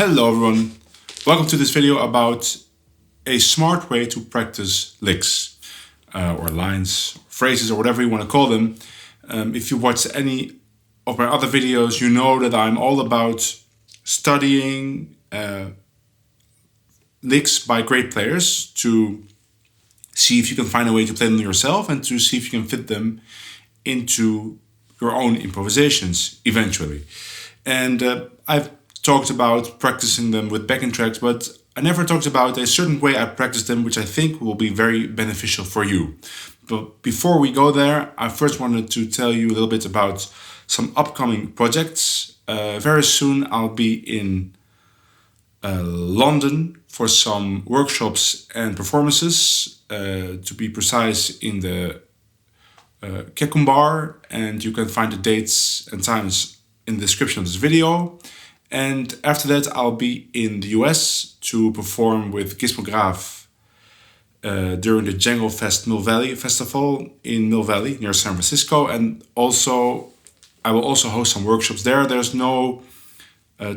Hello everyone, welcome to this video about a smart way to practice licks or lines, phrases or whatever you want to call them. If you watched any of my other videos, you know that I'm all about studying licks by great players to see if you can find a way to play them yourself and to see if you can fit them into your own improvisations eventually. And I've talked about practicing them with backing tracks, but I never talked about a certain way I practice them, which I think will be very beneficial for you. But before we go there, I first wanted to tell you a little bit about some upcoming projects. Very soon I'll be in London for some workshops and performances, to be precise in the Kekumbar, and you can find the dates and times in the description of this video. And after that, I'll be in the US to perform with Gizmo Graaf during the Jangle Fest Mill Valley Festival in Mill Valley near San Francisco. And also, I will also host some workshops there. There's no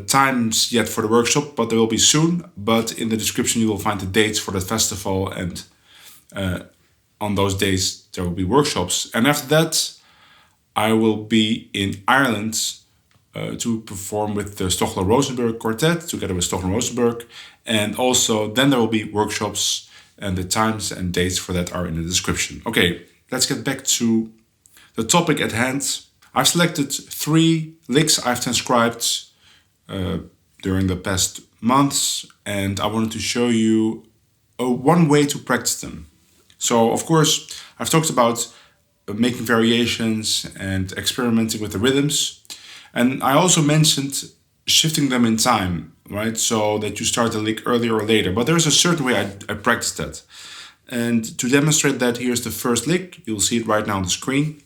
times yet for the workshop, but there will be soon. But in the description, you will find the dates for the festival, and on those days, there will be workshops. And after that, I will be in Ireland to perform with the Stochler Rosenberg Quartet, together with Stochler Rosenberg. And also, then there will be workshops, and the times and dates for that are in the description. Okay, let's get back to the topic at hand. I've selected 3 licks I've transcribed during the past months, and I wanted to show you one way to practice them. So, of course, I've talked about making variations and experimenting with the rhythms. And I also mentioned shifting them in time, right? So that you start the lick earlier or later. But there's a certain way I practice that. And to demonstrate that, here's the first lick. You'll see it right now on the screen.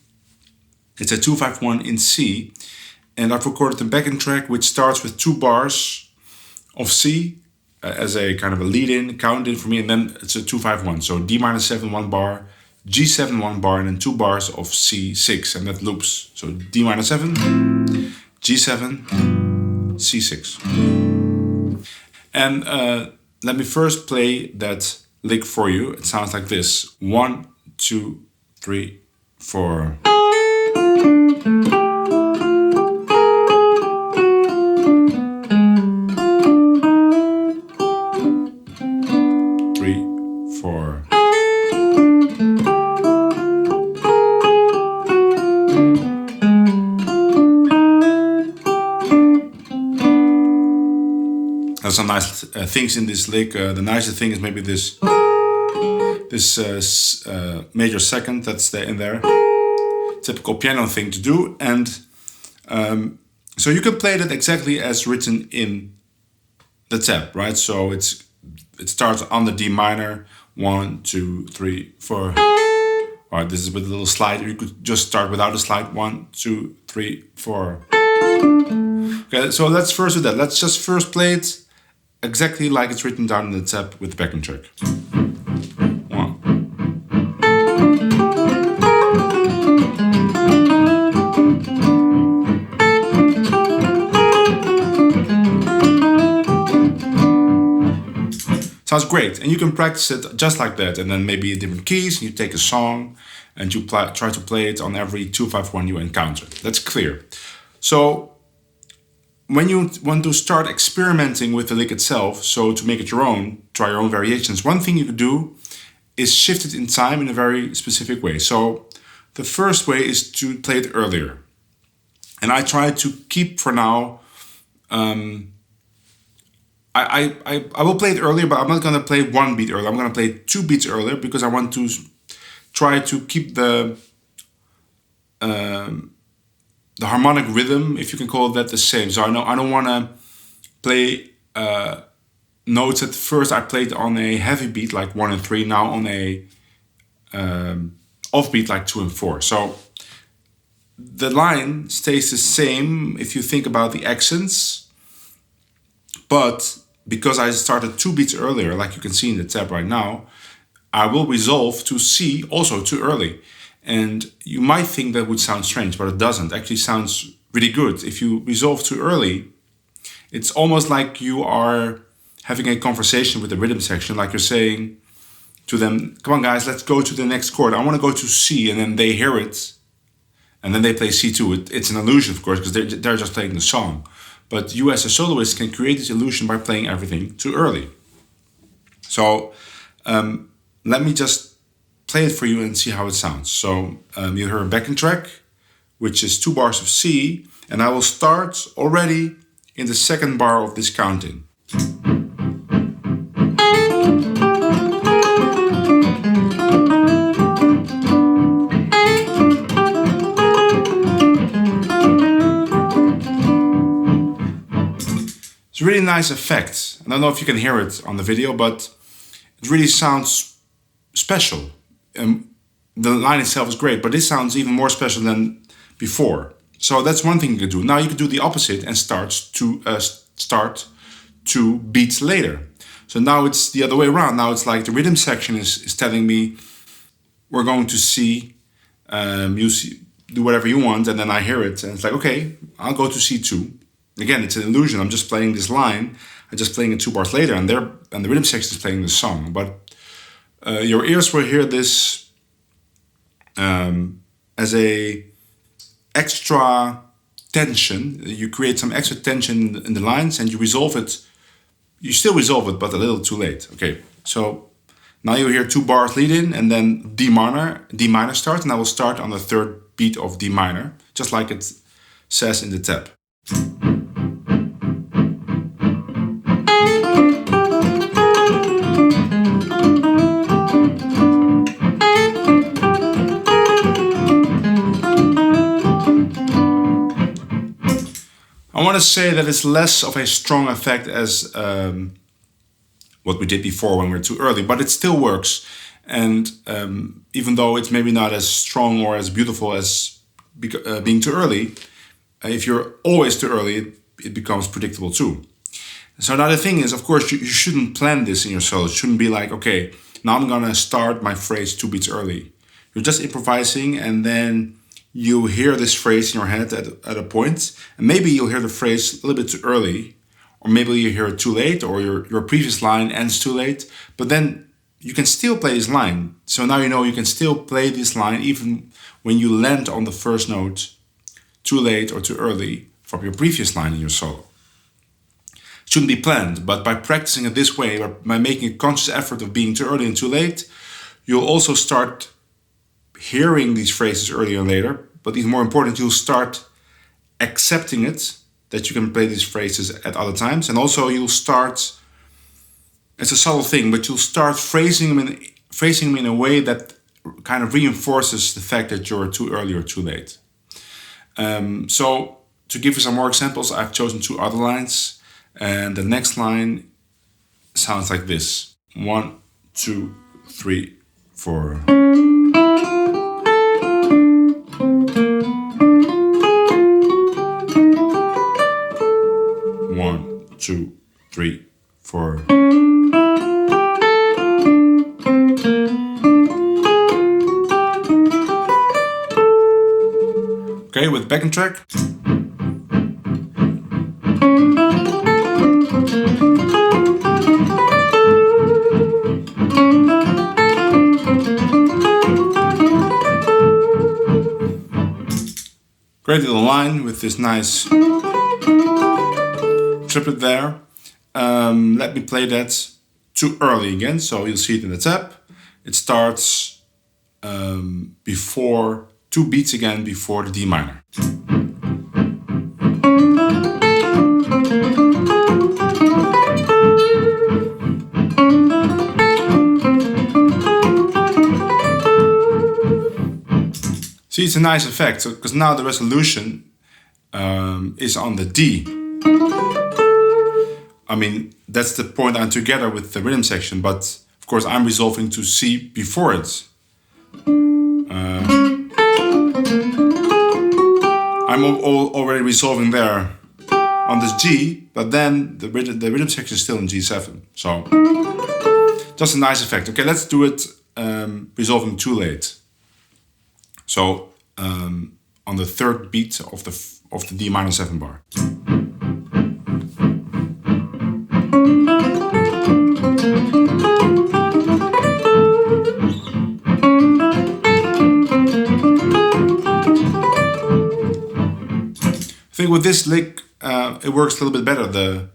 It's a 2-5-1 in C. And I've recorded the backing track, which starts with 2 bars of C as a kind of a lead-in, count-in for me. And then it's a 2-5-1. So D minor 7, 1 bar, G7, 1 bar, and then 2 bars of C6. And that loops. So D minor 7, G7, C6. And let me first play that lick for you. It sounds like this. 1, 2, 3, 4. 3, 4. There's some nice things in this lick. The nicest thing is maybe this major second that's in there. Typical piano thing to do. And so you can play that exactly as written in the tab, right? So it starts on the D minor. 1, 2, 3, 4. All right, this is with a little slide. You could just start without a slide. 1, 2, 3, 4. Okay, so let's first do that. Let's just first play it exactly like it's written down in the tab with the backing track. 1. Sounds great, and you can practice it just like that, and then maybe in different keys. You take a song and you try to play it on every 2-5-1 you encounter. That's clear. So when you want to start experimenting with the lick itself, so to make it your own, try your own variations, one thing you could do is shift it in time in a very specific way. So the first way is to play it earlier. And I try to keep for now, I will play it earlier, but I'm not going to play 1 beat earlier. I'm going to play 2 beats earlier because I want to try to keep the harmonic rhythm, if you can call it that, the same. So I don't want to play notes at first. I played on a heavy beat like 1 and 3, now on a off beat like 2 and 4. So the line stays the same if you think about the accents, but because I started 2 beats earlier, like you can see in the tab right now, I will resolve to C also too early. And you might think that would sound strange, but it doesn't. It actually sounds really good. If you resolve too early, It's almost like you are having a conversation with the rhythm section, like you're saying to them, come on guys, let's go to the next chord. I want to go to C, and then they hear it, and then they play C2. It's an illusion, of course, because they're just playing the song. But you as a soloist can create this illusion by playing everything too early. So let me just play it for you and see how it sounds. So you hear a backing track, which is 2 bars of C, and I will start already in the 2nd bar of this counting. It's a really nice effect. I don't know if you can hear it on the video, but it really sounds special. The line itself is great, but this sounds even more special than before. So that's one thing you could do. Now you could do the opposite and start 2 beats later. So now it's the other way around. Now it's like the rhythm section is telling me, we're going to C, do whatever you want, and then I hear it, and it's like, okay, I'll go to C2. Again, it's an illusion. I'm just playing this line. I'm just playing it 2 bars later, and the rhythm section is playing the song. But your ears will hear this as a extra tension. You create some extra tension in the lines, and you resolve it. You still resolve it, but a little too late. Okay, so now you hear 2 bars lead in, and then D minor starts, and I will start on the 3rd beat of D minor, just like it says in the tab. I want to say that it's less of a strong effect as what we did before when we were too early, but it still works. And even though it's maybe not as strong or as beautiful as being too early, if you're always too early, it becomes predictable too. So now the thing is, of course, you shouldn't plan this in your solo. It shouldn't be like, okay, now I'm going to start my phrase 2 beats early. You're just improvising, and then you hear this phrase in your head at a point, and maybe you'll hear the phrase a little bit too early, or maybe you hear it too late, or your previous line ends too late, but then you can still play this line. So now you know you can still play this line even when you land on the first note too late or too early from your previous line in your solo. It shouldn't be planned, but by practicing it this way, or by making a conscious effort of being too early and too late, you'll also start hearing these phrases earlier and later, but even more important, you'll start accepting it, that you can play these phrases at other times, and also you'll start, it's a subtle thing, but you'll start phrasing them in a way that kind of reinforces the fact that you're too early or too late. So to give you some more examples, I've chosen 2 other lines, and the next line sounds like this. 1, 2, 3, 4. 1, 2, 3, 4. Okay, with backing track. Great little line with this nice triplet there. Let me play that too early again, so you'll see it in the tab. It starts before 2 beats again before the D minor. See, it's a nice effect, because now the resolution is on the D. I mean, that's the point I'm together with the rhythm section, but of course I'm resolving to C before it. I'm already resolving there on this G, but then the rhythm section is still in G7. So just a nice effect. Okay, let's do it resolving too late. So on the 3rd beat of the D minor 7 bar. with this lick, it works a little bit better, the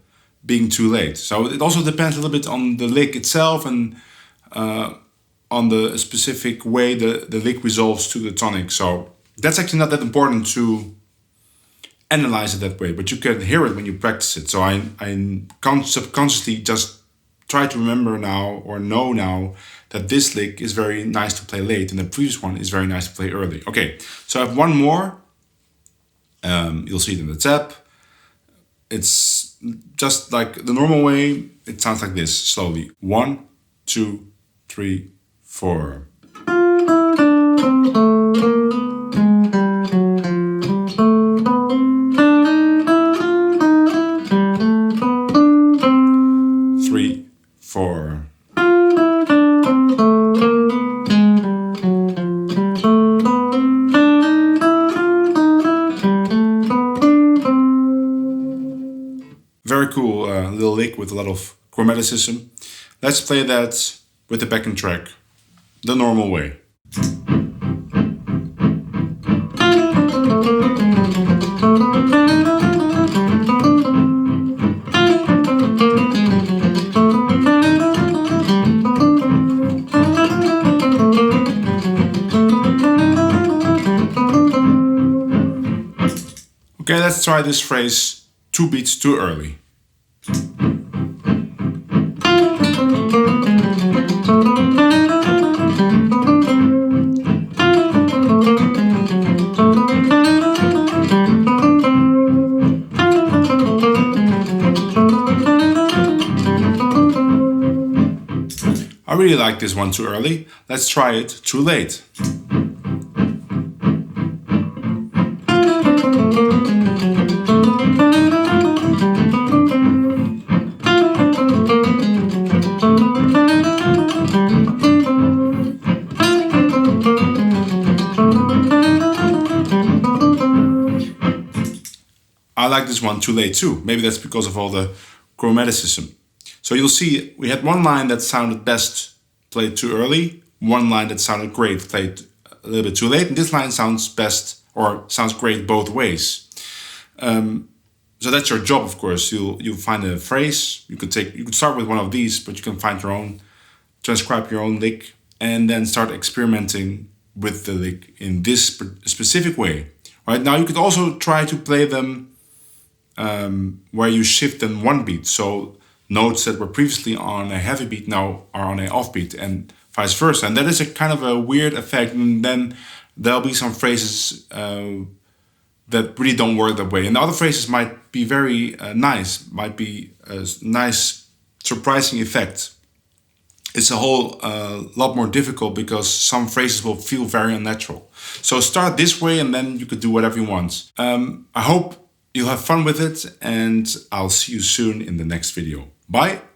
being too late. So it also depends a little bit on the lick itself and on the specific way the lick resolves to the tonic. So that's actually not that important to analyze it that way, but you can hear it when you practice it. So I subconsciously just try to remember now or know now that this lick is very nice to play late and the previous one is very nice to play early. Okay, so I have one more. You'll see it in the tab. It's just like the normal way. It sounds like this, slowly. 1, 2, 3, 4. Very cool little lick with a lot of chromaticism. Let's play that with the backing track, the normal way. Okay, let's try this phrase 2 beats too early. I really like this one too early. Let's try it too late. I like this one too late too. Maybe that's because of all the chromaticism. So you'll see we had one line that sounded best played too early, one line that sounded great played a little bit too late, and this line sounds best or sounds great both ways. So that's your job, of course. You'll find a phrase. You could start with one of these, but you can find your own, transcribe your own lick, and then start experimenting with the lick in this specific way. Right now, you could also try to play them where you shift them one beat. So notes that were previously on a heavy beat now are on an off beat, and vice versa. And that is a kind of a weird effect. And then there'll be some phrases that really don't work that way. And the other phrases might be very nice, might be a nice, surprising effect. It's a whole lot more difficult because some phrases will feel very unnatural. So start this way and then you could do whatever you want. I hope you'll have fun with it, and I'll see you soon in the next video. Bye!